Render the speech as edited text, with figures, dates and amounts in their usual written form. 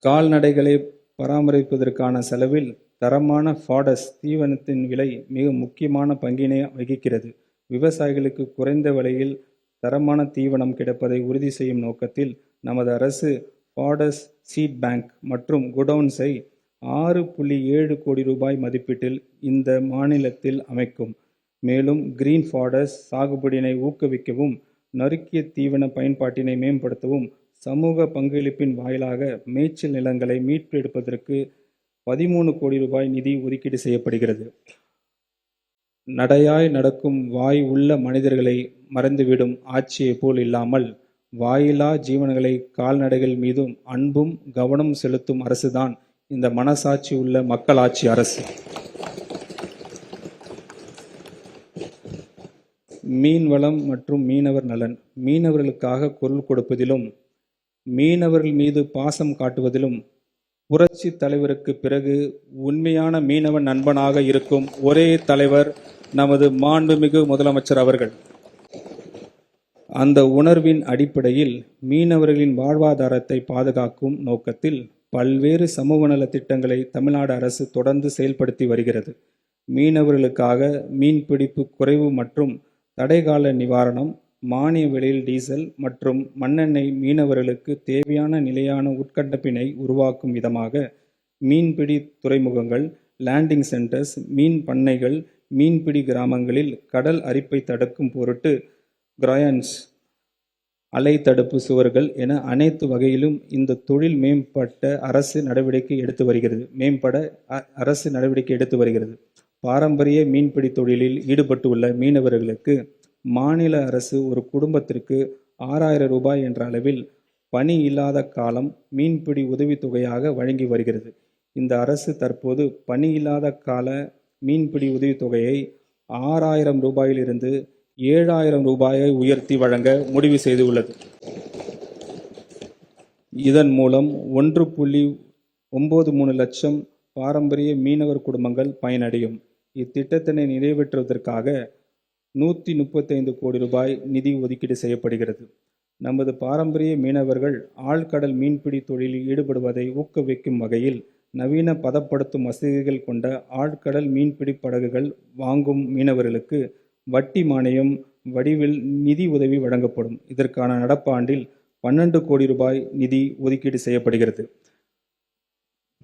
கால்நடைகளை பராமரிப்பதற்கான செலவில் தரமான ஃபாடஸ் தீவனத்தின் விலை மிக முக்கியமான பங்கினை வகிக்கிறது. விவசாயிகளுக்கு குறைந்த விலையில் தரமான தீவனம் கிடைப்பதை உறுதி செய்யும் நோக்கத்தில் நமது அரசு ஃபாடஸ் சீட் பேங்க் மற்றும் குடோன்ஸை 6.7 கோடி ரூபாய் மதிப்பீட்டில் இந்த மாநிலத்தில் அமைக்கும். மேலும் கிரீன் ஃபாடஸ் சாகுபடியினை ஊக்குவிக்கவும், நறுக்கிய தீவன பயன்பாட்டினை மேம்படுத்தவும், சமூக பங்களிப்பின் வாயிலாக மேய்ச்சல் நிலங்களை மீட்டெடுப்பதற்கு 13 கோடி ரூபாய் நிதி ஒதுக்கீடு செய்யப்படுகிறது. நடையாய் நடக்கும் வாய் உள்ள மனிதர்களை மறந்துவிடும் ஆட்சியைப் போல் இல்லாமல், வாயிலா ஜீவன்களை கால்நடைகள் மீதும் அன்பும் கவனம் செலுத்தும் அரசுதான் இந்த மனசாட்சி உள்ள மக்களாட்சி அரசு. மீன்வளம் மற்றும் மீனவர் நலன். மீனவர்களுக்காக குரல் கொடுப்பதிலும், மீனவர்கள் மீது பாசம் காட்டுவதிலும் புரட்சி தலைவருக்கு பிறகு உண்மையான மீனவன் நண்பனாக இருக்கும் ஒரே தலைவர் நமது மாண்புமிகு முதலமைச்சர் அவர்கள். அந்த உணர்வின் அடிப்படையில் மீனவர்களின் வாழ்வாதாரத்தை பாதுகாக்கும் நோக்கத்தில் பல்வேறு சமூக நல திட்டங்களை தமிழ்நாடு அரசு தொடர்ந்து செயல்படுத்தி வருகிறது. மீனவர்களுக்காக மீன்பிடிப்பு குறைவு மற்றும் தடைகால நிவாரணம், மானிய விலையில் டீசல் மற்றும் மண்ணெண்ணெய், மீனவர்களுக்கு தேவையான நிலையான உட்கட்டமைப்பினை உருவாக்கும் விதமாக மீன்பிடி துறைமுகங்கள், லேண்டிங் சென்டர்ஸ், மீன் பண்ணைகள், மீன்பிடி கிராமங்களில் கடல் அரிப்பை தடுக்கும் பொருட்டு கிராயன்ஸ், அலை தடுப்பு சுவர்கள் என அனைத்து வகையிலும் இந்த தொழில் மேம்பட அரசு நடவடிக்கை எடுத்து வருகிறது. பாரம்பரிய மீன்பிடி தொழிலில் ஈடுபட்டுள்ள மீனவர்களுக்கு மாநில அரசு ஒரு குடும்பத்திற்கு 6,000 ரூபாய் என்ற அளவில் பணி இல்லாத காலம் மீன்பிடி உதவித்தொகையாக வழங்கி வருகிறது. இந்த அரசு தற்போது பணி இல்லாத கால மீன்பிடி உதவித்தொகையை 6,000 ரூபாயிலிருந்து 7,000 ரூபாயை உயர்த்தி வழங்க முடிவு செய்துள்ளது. இதன் மூலம் 1.93 லட்சம் பாரம்பரிய மீனவர் குடும்பங்கள் பயனடையும். இத்திட்டத்தினை நிறைவேற்றுவதற்காக 135 கோடி ரூபாய் நிதி ஒதுக்கீடு செய்யப்படுகிறது. நமது பாரம்பரிய மீனவர்கள் ஆழ்கடல் மீன்பிடி தொழிலில் ஈடுபடுவதை ஊக்குவிக்கும் வகையில் நவீன பதப்படுத்தும் வசதிகள் கொண்ட ஆழ்கடல் மீன்பிடி படகுகள் வாங்கும் மீனவர்களுக்கு வட்டி மானியம் வடிவில் நிதி உதவி வழங்கப்படும். இதற்கான நடப்பாண்டில் 12 கோடி ரூபாய் நிதி ஒதுக்கீடு செய்யப்படுகிறது.